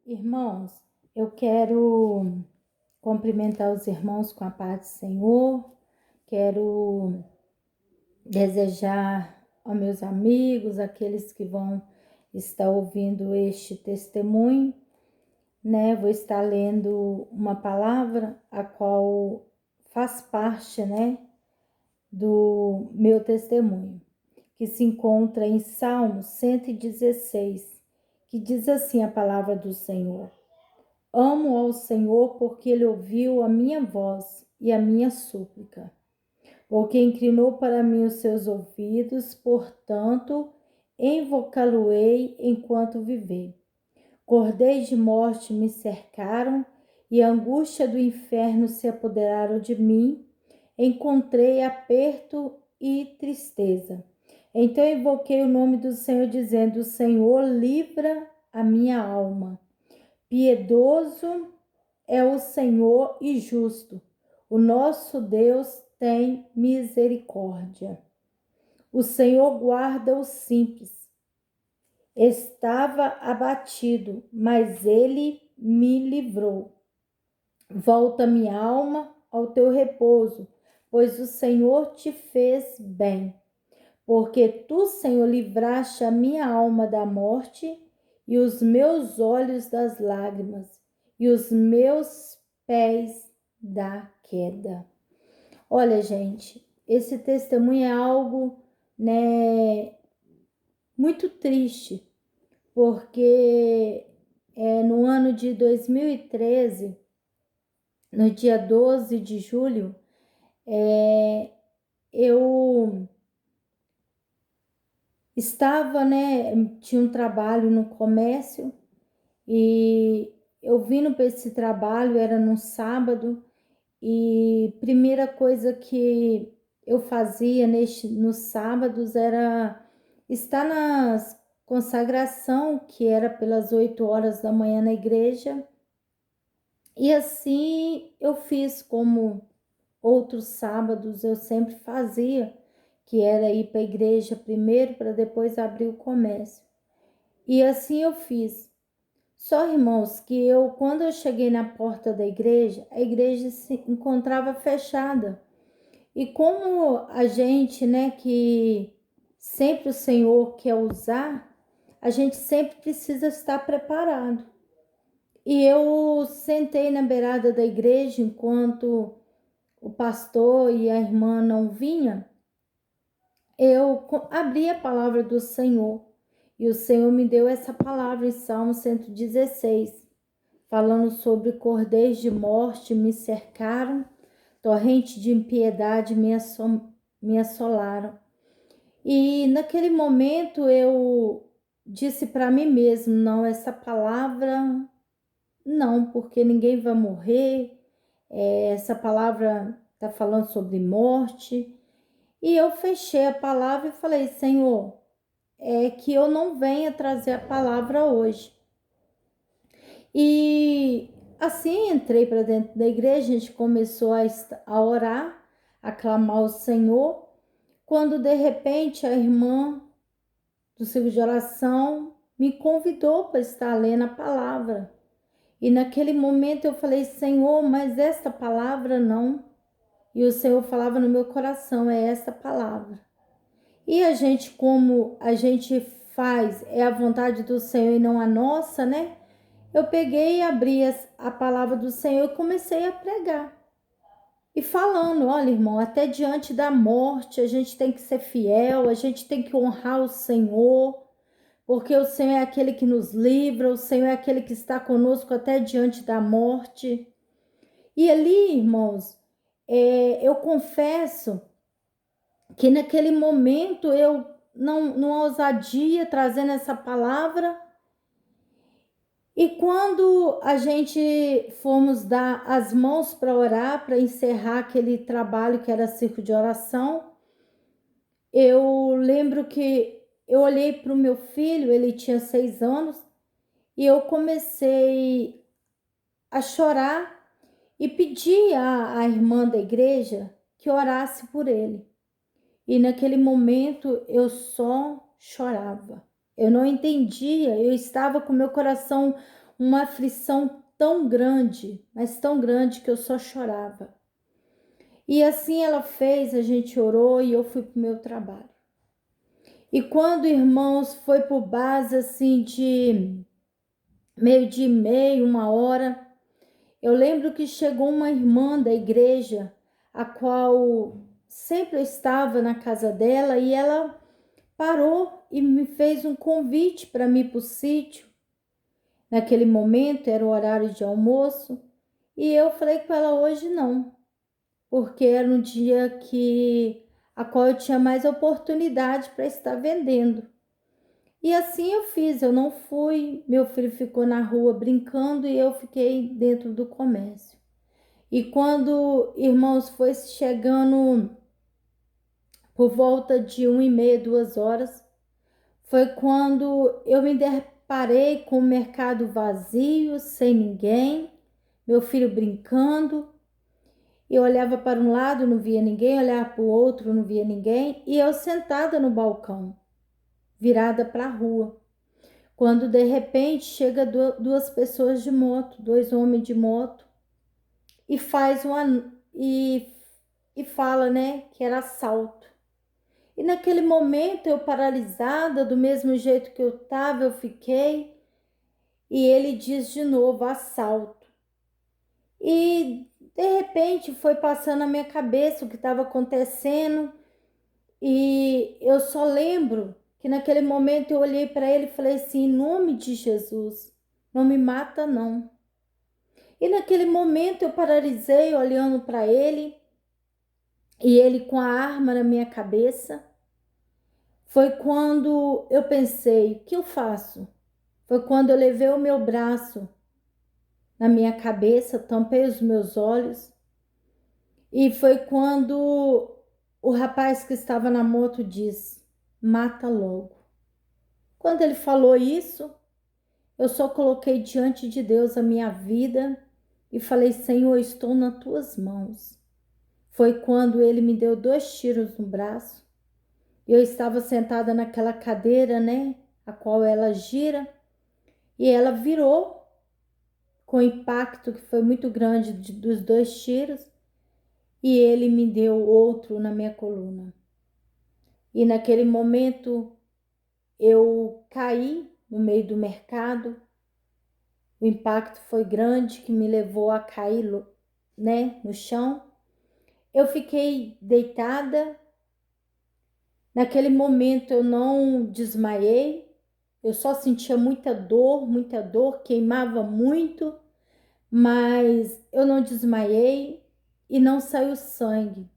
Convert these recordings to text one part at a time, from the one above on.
Irmãos, eu quero cumprimentar os irmãos com a paz do Senhor, quero desejar aos meus amigos, aqueles que vão estar ouvindo este testemunho, né? Vou estar lendo uma palavra a qual faz parte, né, do meu testemunho, que se encontra em Salmo 116, que diz assim a palavra do Senhor: Amo ao Senhor porque Ele ouviu a minha voz e a minha súplica, porque inclinou para mim os seus ouvidos, portanto, invocá-lo-ei enquanto viver. Cordéis de morte me cercaram e a angústia do inferno se apoderaram de mim. Encontrei aperto e tristeza. Então invoquei o nome do Senhor, dizendo: Senhor, livra a minha alma. Piedoso é o Senhor e justo. O nosso Deus tem misericórdia. O Senhor guarda os simples. Estava abatido, mas ele me livrou. Volta minha alma ao teu repouso, pois o Senhor te fez bem. Porque tu, Senhor, livraste a minha alma da morte e os meus olhos das lágrimas e os meus pés da queda. Olha, gente, esse testemunho é algo, né, muito triste, porque no ano de 2013, no dia 12 de julho, eu estava, né, tinha um trabalho no comércio e eu vindo para esse trabalho, era no sábado, e primeira coisa que eu fazia nos sábados era estar na consagração, que era pelas 8 horas da manhã na igreja, e assim eu fiz como outros sábados eu sempre fazia, que era ir para a igreja primeiro para depois abrir o comércio. E assim eu fiz. Só, irmãos, que quando eu cheguei na porta da igreja, a igreja se encontrava fechada. E como a gente, né, que sempre o Senhor quer usar, a gente sempre precisa estar preparado. E eu sentei na beirada da igreja enquanto o pastor e a irmã não vinham. Eu abri a palavra do Senhor e o Senhor me deu essa palavra em Salmo 116, falando sobre cordéis de morte me cercaram, torrente de impiedade me assolaram. E naquele momento eu disse para mim mesmo: não, essa palavra não, porque ninguém vai morrer, essa palavra está falando sobre morte. E eu fechei a palavra e falei: Senhor, que eu não venha trazer a palavra hoje. E assim entrei para dentro da igreja, a gente começou a orar, a clamar ao Senhor, quando de repente a irmã do círculo de oração me convidou para estar lendo a palavra. E naquele momento eu falei: Senhor, mas esta palavra não. E o Senhor falava no meu coração: é esta palavra. E a gente, como a gente faz, é a vontade do Senhor e não a nossa, né? Eu peguei e abri a palavra do Senhor e comecei a pregar. E falando: olha, irmão, até diante da morte a gente tem que ser fiel, a gente tem que honrar o Senhor, porque o Senhor é aquele que nos livra, o Senhor é aquele que está conosco até diante da morte. E ali, irmãos, eu confesso que naquele momento eu não ousadia trazendo essa palavra. E quando a gente fomos dar as mãos para orar, para encerrar aquele trabalho que era círculo de oração, eu lembro que eu olhei para o meu filho, ele tinha 6 anos, e eu comecei a chorar e pedi à irmã da igreja que orasse por ele. E naquele momento eu só chorava. Eu não entendia, eu estava com meu coração uma aflição tão grande, mas tão grande que eu só chorava. E assim ela fez, a gente orou e eu fui para o meu trabalho. E quando, irmãos, foi por base assim de meio-dia e meio, 1 hora, eu lembro que chegou uma irmã da igreja, a qual sempre eu estava na casa dela, e ela parou e me fez um convite para mim para o sítio. Naquele momento era o horário de almoço, e eu falei com ela hoje não, porque era um dia a qual eu tinha mais oportunidade para estar vendendo. E assim eu fiz, eu não fui, meu filho ficou na rua brincando e eu fiquei dentro do comércio. E quando, irmãos, foi chegando por volta de 1h30, 2 horas, foi quando eu me deparei com o mercado vazio, sem ninguém, meu filho brincando. Eu olhava para um lado, não via ninguém, olhava para o outro, não via ninguém, e eu sentada no balcão, virada para a rua. Quando de repente chega duas pessoas de moto, dois homens de moto, e faz e fala, né, que era assalto. E naquele momento eu paralisada, do mesmo jeito que eu estava, eu fiquei, e ele diz de novo assalto. E de repente foi passando na minha cabeça o que estava acontecendo, e eu só lembro que naquele momento eu olhei para ele e falei assim: em nome de Jesus, não me mata não. E naquele momento eu paralisei olhando para ele, e ele com a arma na minha cabeça. Foi quando eu pensei: o que eu faço? Foi quando eu levei o meu braço na minha cabeça, tampei os meus olhos, e foi quando o rapaz que estava na moto disse: mata logo. Quando ele falou isso, eu só coloquei diante de Deus a minha vida e falei: Senhor, estou nas tuas mãos. Foi quando ele me deu 2 tiros no braço. Eu estava sentada naquela cadeira, né, a qual ela gira, e ela virou com o impacto que foi muito grande dos 2 tiros, e ele me deu outro na minha coluna. E naquele momento eu caí no meio do mercado. O impacto foi grande, que me levou a cair, né, no chão. Eu fiquei deitada. Naquele momento eu não desmaiei, eu só sentia muita dor, queimava muito, mas eu não desmaiei e não saiu sangue.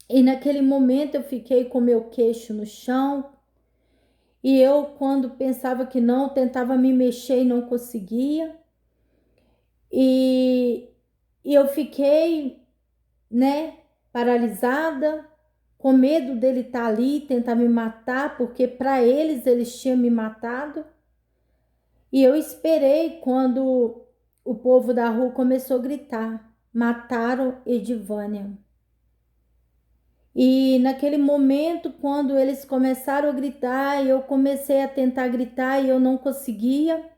E naquele momento eu fiquei com meu queixo no chão, e eu, quando pensava que não, tentava me mexer e não conseguia. E, e eu fiquei, né, paralisada, com medo dele estar ali, tentar me matar, porque para eles tinham me matado. E eu esperei quando o povo da rua começou a gritar: mataram Edivânia. E naquele momento, quando eles começaram a gritar, eu comecei a tentar gritar e eu não conseguia.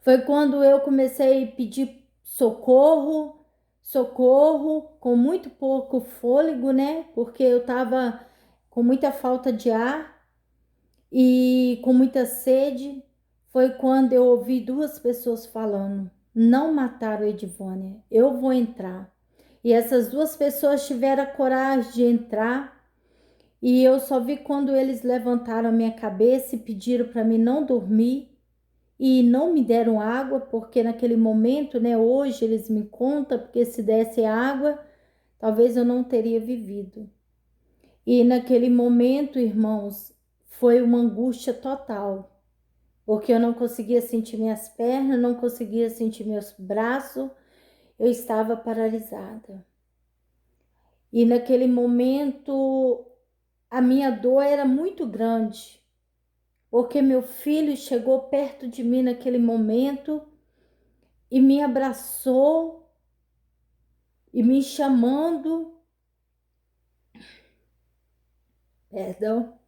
Foi quando eu comecei a pedir socorro, socorro, com muito pouco fôlego, né? Porque eu tava com muita falta de ar e com muita sede. Foi quando eu ouvi duas pessoas falando: não mataram a Edivânia, eu vou entrar. E essas duas pessoas tiveram a coragem de entrar, e eu só vi quando eles levantaram a minha cabeça e pediram para mim não dormir, e não me deram água, porque naquele momento, né, hoje eles me contam, porque se desse água, talvez eu não teria vivido. E naquele momento, irmãos, foi uma angústia total, porque eu não conseguia sentir minhas pernas, não conseguia sentir meus braços, eu estava paralisada. E naquele momento, a minha dor era muito grande, porque meu filho chegou perto de mim naquele momento e me abraçou e me chamando, perdão,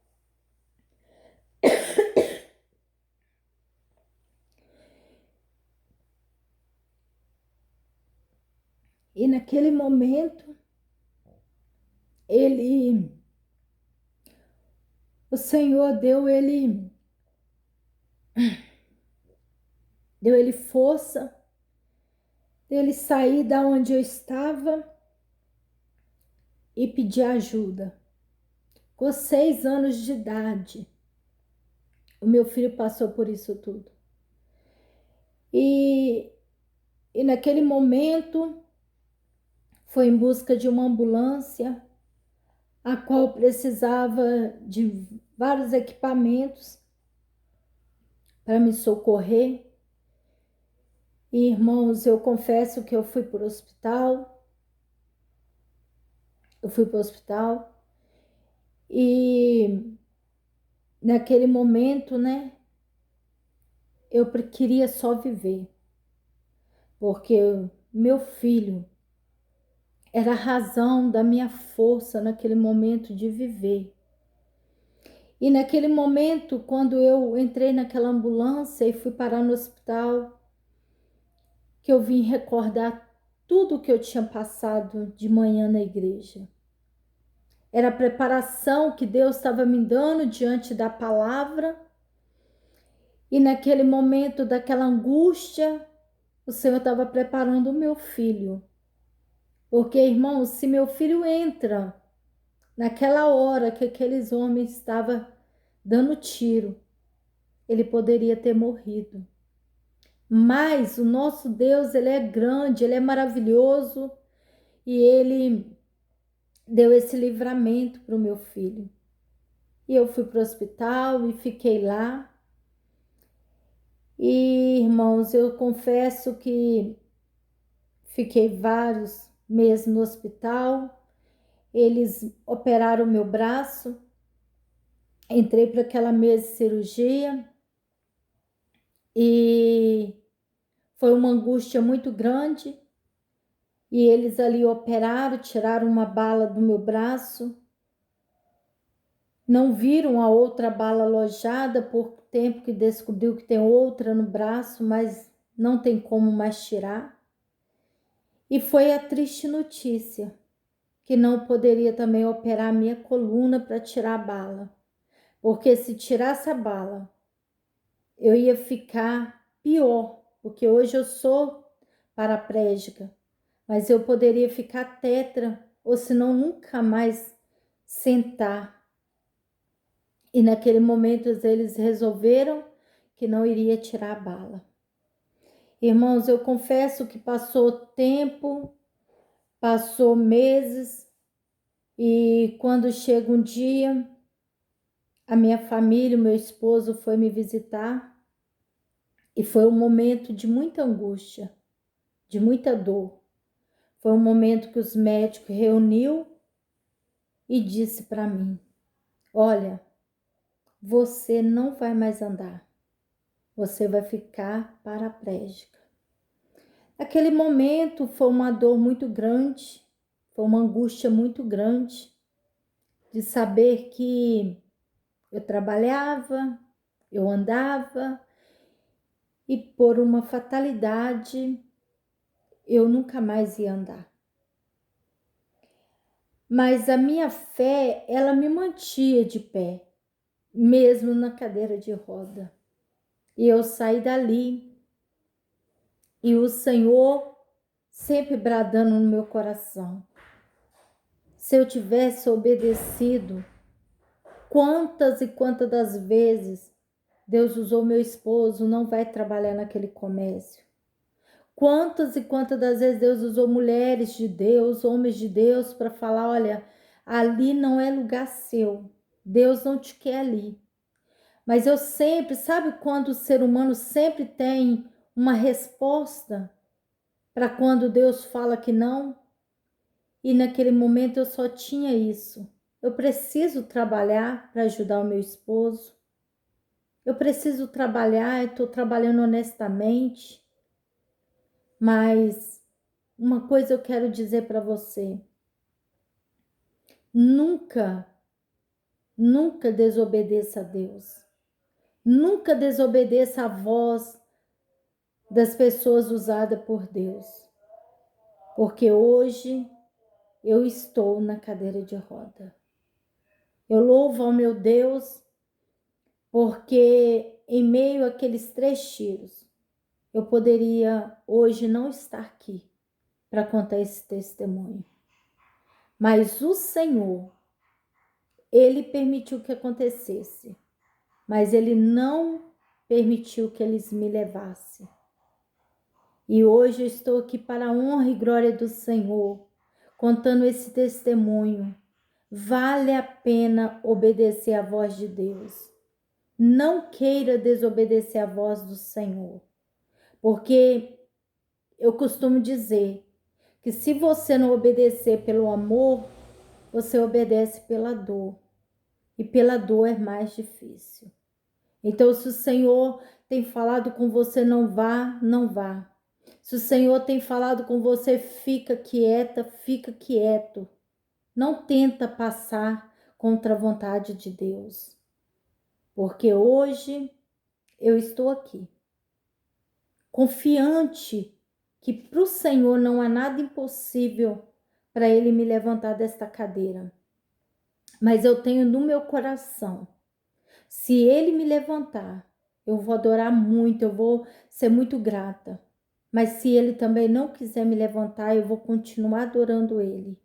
E naquele momento, o Senhor deu ele força, deu ele sair da onde eu estava e pedir ajuda. Com 6 anos de idade, o meu filho passou por isso tudo. E naquele momento, foi em busca de uma ambulância, a qual precisava de vários equipamentos para me socorrer. E, irmãos, eu confesso que eu fui para o hospital. E naquele momento, né, eu queria só viver, porque meu filho era a razão da minha força naquele momento de viver. E naquele momento, quando eu entrei naquela ambulância e fui parar no hospital, que eu vim recordar tudo que eu tinha passado de manhã na igreja. Era a preparação que Deus estava me dando diante da palavra. E naquele momento daquela angústia, o Senhor estava preparando o meu filho. Porque, irmãos, se meu filho entra naquela hora que aqueles homens estavam dando tiro, ele poderia ter morrido. Mas o nosso Deus, ele é grande, ele é maravilhoso e ele deu esse livramento para o meu filho. E eu fui para o hospital e fiquei lá. E, irmãos, eu confesso que fiquei vários meses no hospital. Eles operaram meu braço. Entrei para aquela mesa de cirurgia. E foi uma angústia muito grande. E eles ali operaram, tiraram uma bala do meu braço. Não viram a outra bala alojada por tempo que descobriu que tem outra no braço, mas não tem como mais tirar. E foi a triste notícia que não poderia também operar a minha coluna para tirar a bala. Porque se tirasse a bala, eu ia ficar pior, porque hoje eu sou paraplégica, mas eu poderia ficar tetra, ou senão nunca mais sentar. E naquele momento eles resolveram que não iria tirar a bala. Irmãos, eu confesso que passou tempo, passou meses, e quando chega um dia, a minha família, o meu esposo foi me visitar, e foi um momento de muita angústia, de muita dor. Foi um momento que os médicos reuniu e disse para mim: olha, você não vai mais andar, você vai ficar paraplégica. Aquele momento foi uma dor muito grande, foi uma angústia muito grande de saber que eu trabalhava, eu andava e por uma fatalidade eu nunca mais ia andar. Mas a minha fé, ela me mantinha de pé, mesmo na cadeira de roda. E eu saí dali e o Senhor sempre bradando no meu coração. Se eu tivesse obedecido, quantas e quantas das vezes Deus usou meu esposo, não vai trabalhar naquele comércio. Quantas e quantas das vezes Deus usou mulheres de Deus, homens de Deus para falar, olha, ali não é lugar seu. Deus não te quer ali. Mas eu sempre, sabe quando o ser humano sempre tem uma resposta para quando Deus fala que não? E naquele momento eu só tinha isso. Eu preciso trabalhar para ajudar o meu esposo. Eu preciso trabalhar, eu estou trabalhando honestamente. Mas uma coisa eu quero dizer para você. Nunca desobedeça a Deus. Nunca desobedeça a voz das pessoas usadas por Deus. porque hoje eu estou na cadeira de roda. Eu louvo ao meu Deus, porque em meio àqueles 3 tiros, eu poderia hoje não estar aqui para contar esse testemunho. Mas o Senhor, Ele permitiu que acontecesse, mas Ele não permitiu que eles me levassem. E hoje eu estou aqui para a honra e glória do Senhor, contando esse testemunho. Vale a pena obedecer à voz de Deus. Não queira desobedecer à voz do Senhor, porque eu costumo dizer que se você não obedecer pelo amor, você obedece pela dor. E pela dor é mais difícil. Então, se o Senhor tem falado com você, não vá, não vá. Se o Senhor tem falado com você, fica quieta, fica quieto. Não tenta passar contra a vontade de Deus. Porque hoje eu estou aqui, confiante que para o Senhor não há nada impossível para Ele me levantar desta cadeira. Mas eu tenho no meu coração, se Ele me levantar, eu vou adorar muito, eu vou ser muito grata. Mas se Ele também não quiser me levantar, eu vou continuar adorando Ele.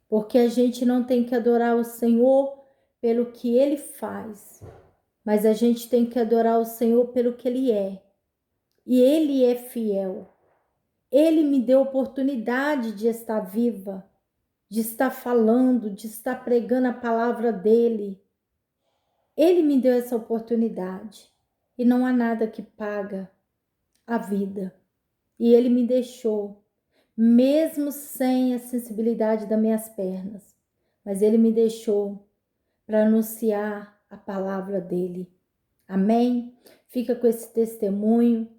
Porque a gente não tem que adorar o Senhor pelo que Ele faz, mas a gente tem que adorar o Senhor pelo que Ele é. E Ele é fiel. Ele me deu a oportunidade de estar viva, de estar falando, de estar pregando a palavra dEle. Ele me deu essa oportunidade. E não há nada que paga a vida. E Ele me deixou, mesmo sem a sensibilidade das minhas pernas. Mas Ele me deixou para anunciar a palavra dEle. Amém? Fica com esse testemunho.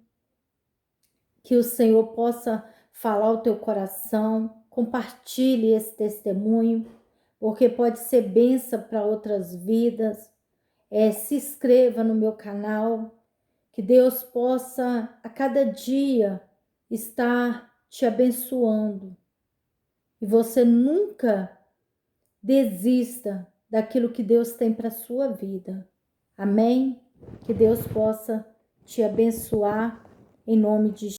Que o Senhor possa falar o teu coração. Compartilhe esse testemunho, porque pode ser bênção para outras vidas. Se inscreva no meu canal. Que Deus possa a cada dia estar te abençoando. E você nunca desista daquilo que Deus tem para a sua vida. Amém? Que Deus possa te abençoar em nome de Jesus.